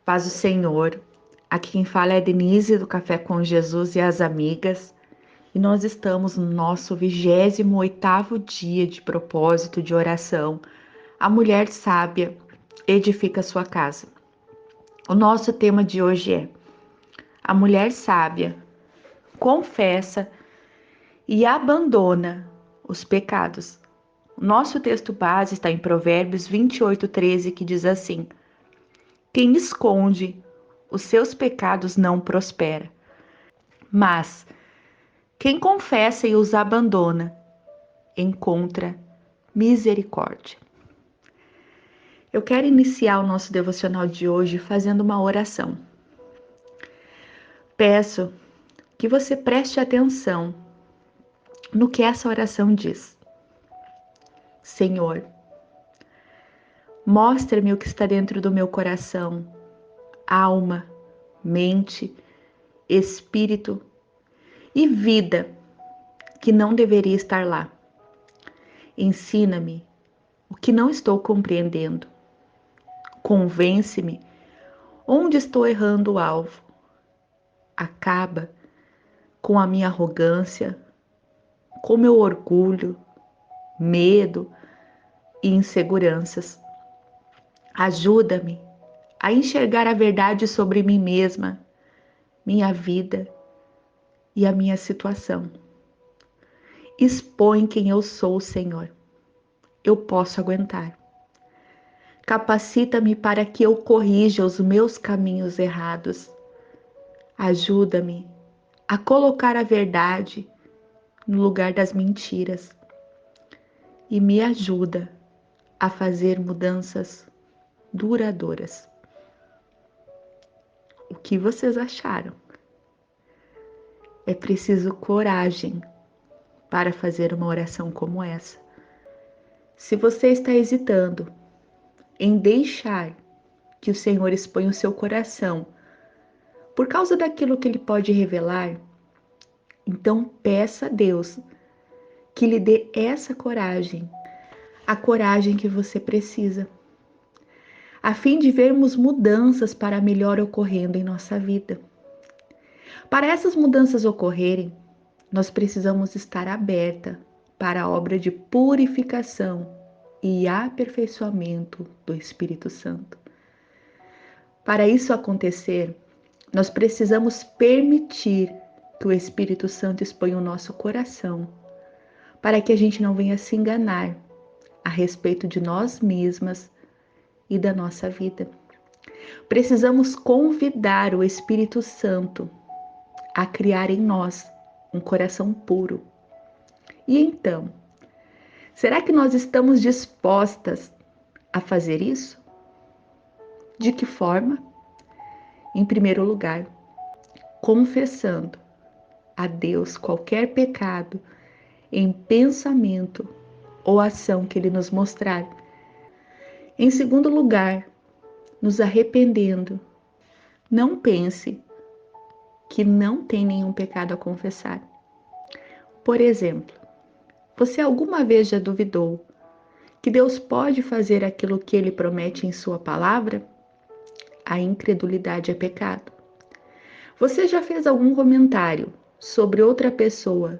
Paz do Senhor. Aqui quem fala é a Denise do Café com Jesus e as amigas. E nós estamos no nosso 28º dia de propósito de oração. A mulher sábia edifica sua casa. O nosso tema de hoje é: a mulher sábia confessa e abandona os pecados. O nosso texto base está em Provérbios 28:13, que diz assim: quem esconde os seus pecados não prospera, mas quem confessa e os abandona encontra misericórdia. Eu quero iniciar o nosso devocional de hoje fazendo uma oração. Peço que você preste atenção no que essa oração diz. Senhor, mostra-me o que está dentro do meu coração, alma, mente, espírito e vida que não deveria estar lá. Ensina-me o que não estou compreendendo. Convence-me onde estou errando o alvo. Acaba com a minha arrogância, com meu orgulho, medo e inseguranças. Ajuda-me a enxergar a verdade sobre mim mesma, minha vida e a minha situação. Expõe quem eu sou, Senhor. Eu posso aguentar. Capacita-me para que eu corrija os meus caminhos errados. Ajuda-me a colocar a verdade no lugar das mentiras e me ajuda a fazer mudanças duradouras. O que vocês acharam? É preciso coragem para fazer uma oração como essa. Se você está hesitando em deixar que o Senhor exponha o seu coração por causa daquilo que Ele pode revelar, então peça a Deus que lhe dê essa coragem, a coragem que você precisa, a fim de vermos mudanças para melhor ocorrendo em nossa vida. Para essas mudanças ocorrerem, nós precisamos estar aberta para a obra de purificação e aperfeiçoamento do Espírito Santo. Para isso acontecer, nós precisamos permitir que o Espírito Santo exponha o nosso coração, para que a gente não venha se enganar a respeito de nós mesmas e da nossa vida. Precisamos convidar o Espírito Santo a criar em nós um coração puro. E então, será que nós estamos dispostas a fazer isso? De que forma? Em primeiro lugar, confessando a Deus qualquer pecado em pensamento ou ação que Ele nos mostrar. Em segundo lugar, nos arrependendo. Não pense que não tem nenhum pecado a confessar. Por exemplo, você alguma vez já duvidou que Deus pode fazer aquilo que Ele promete em sua palavra? A incredulidade é pecado. Você já fez algum comentário sobre outra pessoa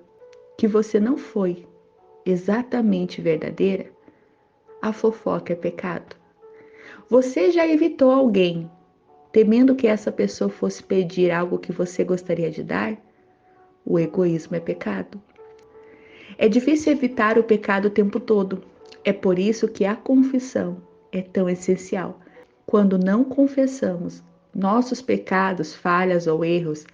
que você não foi exatamente verdadeira? A fofoca é pecado. Você já evitou alguém temendo que essa pessoa fosse pedir algo que você gostaria de dar? O egoísmo é pecado. É difícil evitar o pecado o tempo todo. É por isso que a confissão é tão essencial. Quando não confessamos nossos pecados, falhas ou erros,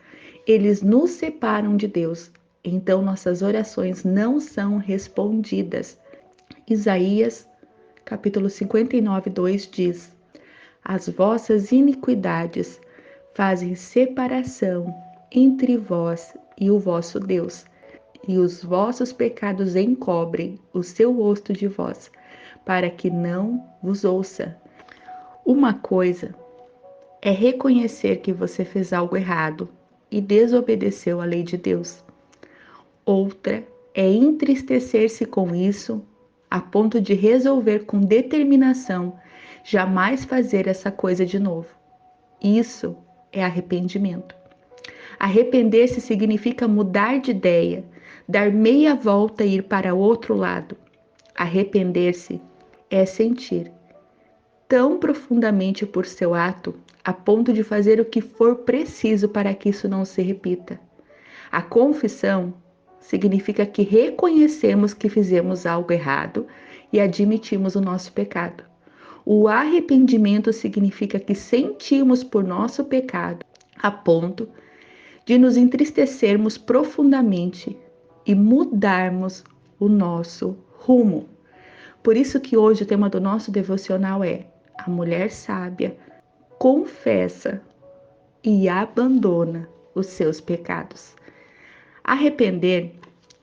eles nos separam de Deus. Então nossas orações não são respondidas. Isaías, capítulo 59:2 diz: as vossas iniquidades fazem separação entre vós e o vosso Deus, e os vossos pecados encobrem o seu rosto de vós, para que não vos ouça. Uma coisa é reconhecer que você fez algo errado e desobedeceu à lei de Deus. Outra é entristecer-se com isso a ponto de resolver com determinação jamais fazer essa coisa de novo. Isso é arrependimento. Arrepender-se significa mudar de ideia, dar meia volta e ir para outro lado. Arrepender-se é sentir tão profundamente por seu ato a ponto de fazer o que for preciso para que isso não se repita. A confissão significa que reconhecemos que fizemos algo errado e admitimos o nosso pecado. O arrependimento significa que sentimos por nosso pecado a ponto de nos entristecermos profundamente e mudarmos o nosso rumo. Por isso que hoje o tema do nosso devocional é: a mulher sábia confessa e abandona os seus pecados. Arrepender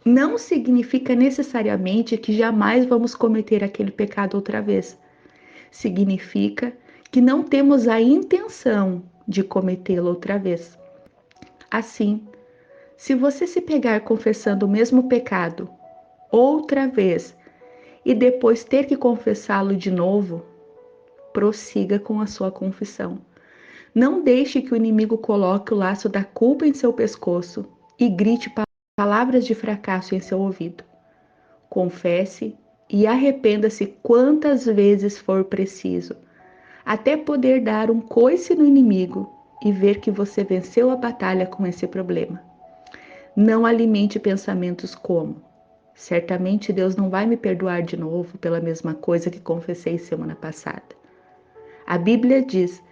não significa necessariamente que jamais vamos cometer aquele pecado outra vez. Significa que não temos a intenção de cometê-lo outra vez. Assim, se você se pegar confessando o mesmo pecado outra vez e depois ter que confessá-lo de novo, prossiga com a sua confissão. Não deixe que o inimigo coloque o laço da culpa em seu pescoço e grite palavras de fracasso em seu ouvido. Confesse e arrependa-se quantas vezes for preciso, até poder dar um coice no inimigo e ver que você venceu a batalha com esse problema. Não alimente pensamentos como: certamente Deus não vai me perdoar de novo pela mesma coisa que confessei semana passada. A Bíblia diz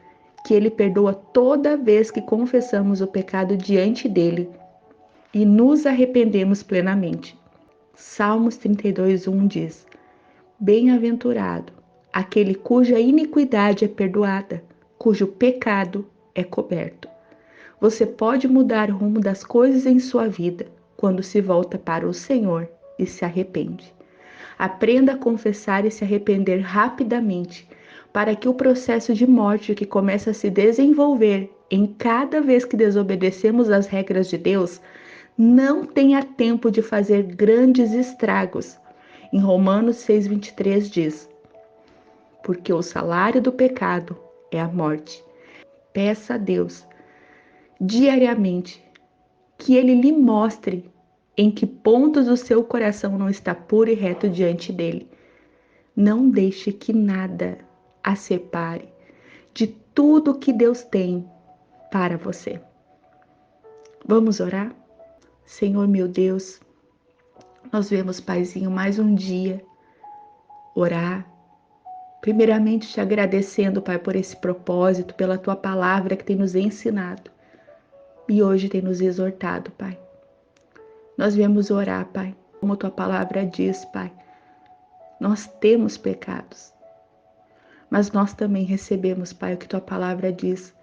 que Ele perdoa toda vez que confessamos o pecado diante dele e nos arrependemos plenamente. Salmos 32:1 diz: bem-aventurado aquele cuja iniquidade é perdoada, cujo pecado é coberto. Você pode mudar o rumo das coisas em sua vida quando se volta para o Senhor e se arrepende. Aprenda a confessar e se arrepender rapidamente, para que o processo de morte que começa a se desenvolver em cada vez que desobedecemos às regras de Deus não tenha tempo de fazer grandes estragos. Em Romanos 6:23 diz: porque o salário do pecado é a morte. Peça a Deus diariamente que Ele lhe mostre em que pontos o seu coração não está puro e reto diante dele. Não deixe que nada a separe de tudo que Deus tem para você. Vamos orar? Senhor meu Deus, nós vemos, Paizinho, mais um dia orar. Primeiramente te agradecendo, Pai, por esse propósito, pela tua palavra que tem nos ensinado e hoje tem nos exortado, Pai. Nós viemos orar, Pai, como tua palavra diz, Pai. Nós temos pecados, mas nós também recebemos, Pai, o que tua palavra diz,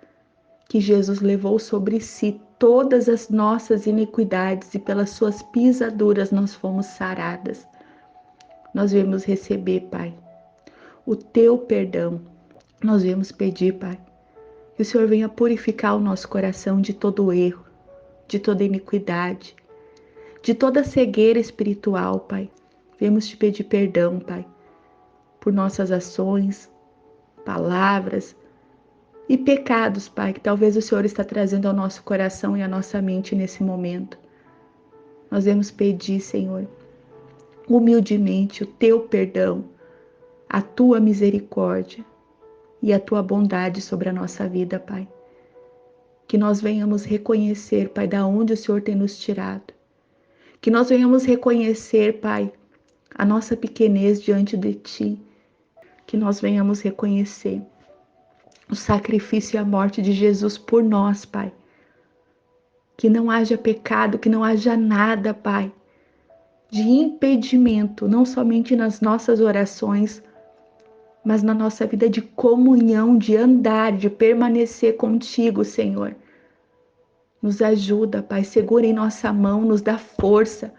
que Jesus levou sobre si todas as nossas iniquidades e pelas suas pisaduras nós fomos saradas. Nós viemos receber, Pai, o teu perdão. Nós viemos pedir, Pai, que o Senhor venha purificar o nosso coração de todo erro, de toda iniquidade, de toda cegueira espiritual, Pai. Viemos te pedir perdão, Pai, por nossas ações, palavras e pecados, Pai, que talvez o Senhor está trazendo ao nosso coração e à nossa mente nesse momento. Nós viemos pedir, Senhor, humildemente o teu perdão, a tua misericórdia e a tua bondade sobre a nossa vida, Pai. Que nós venhamos reconhecer, Pai, da onde o Senhor tem nos tirado. Que nós venhamos reconhecer, Pai, a nossa pequenez diante de Ti. Que nós venhamos reconhecer o sacrifício e a morte de Jesus por nós, Pai. Que não haja pecado, que não haja nada, Pai, de impedimento, não somente nas nossas orações, mas na nossa vida de comunhão, de andar, de permanecer contigo, Senhor. Nos ajuda, Pai, segura em nossa mão, nos dá força.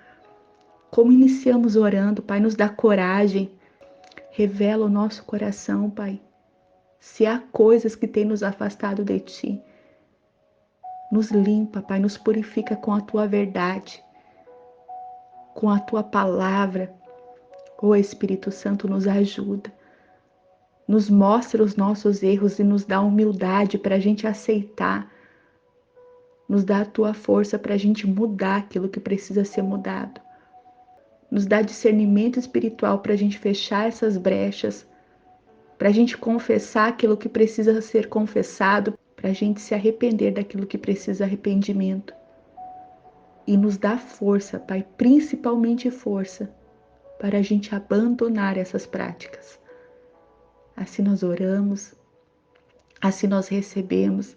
Como iniciamos orando, Pai, nos dá coragem. Revela o nosso coração, Pai. Se há coisas que têm nos afastado de Ti, nos limpa, Pai, nos purifica com a Tua verdade, com a Tua palavra. Ó Espírito Santo, nos ajuda. nos mostra os nossos erros e nos dá humildade para a gente aceitar, nos dá a tua força para a gente mudar aquilo que precisa ser mudado, nos dá discernimento espiritual para a gente fechar essas brechas, para a gente confessar aquilo que precisa ser confessado, para a gente se arrepender daquilo que precisa arrependimento. E nos dá força, Pai, principalmente força, para a gente abandonar essas práticas. Assim nós oramos, assim nós recebemos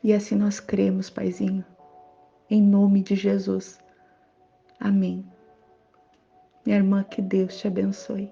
e assim nós cremos, Paizinho, em nome de Jesus. Amém. Minha irmã, que Deus te abençoe.